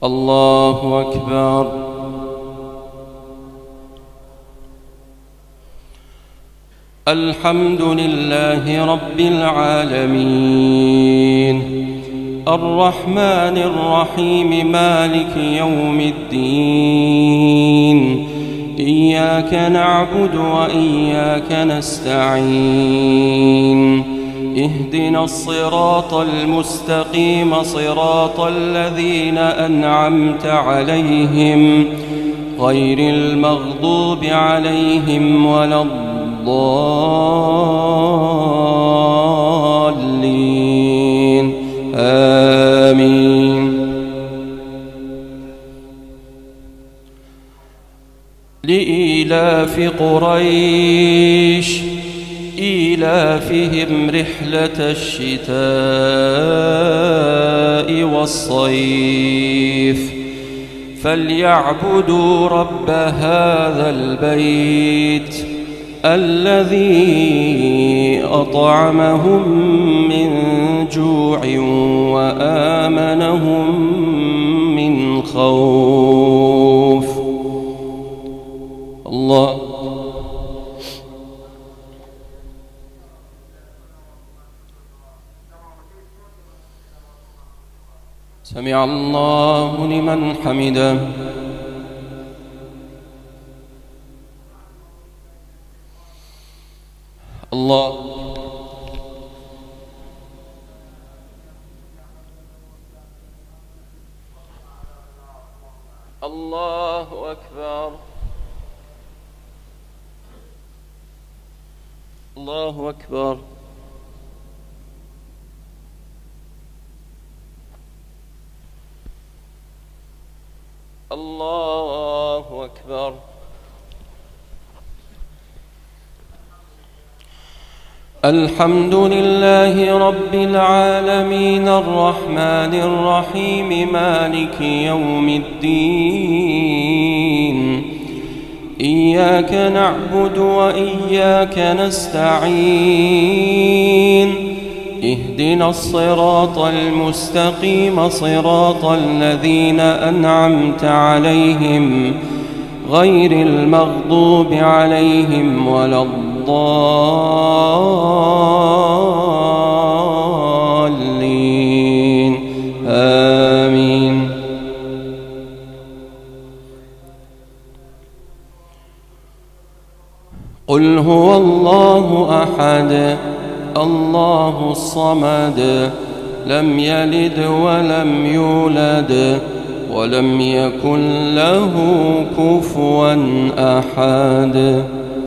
الله أكبر. الحمد لله رب العالمين الرحمن الرحيم مالك يوم الدين إياك نعبد وإياك نستعين اهدنا الصراط المستقيم صراط الذين أنعمت عليهم غير المغضوب عليهم ولا الضالين آمين. لإيلاف قريش إيلافهم رحلة الشتاء والصيف فليعبدوا رب هذا البيت الذي أطعمهم من جوع وآمنهم من خوف. الله سمع الله لمن حمده. الله الله أكبر. الله أكبر. الله أكبر. الحمد لله رب العالمين الرحمن الرحيم مالك يوم الدين إياك نعبد وإياك نستعين اهدنا الصراط المستقيم صراط الذين أنعمت عليهم غير المغضوب عليهم ولا الضالين آمين. قل هو الله أحد الله الصمد لم يلد ولم يولد ولم يكن له كفوا أحد.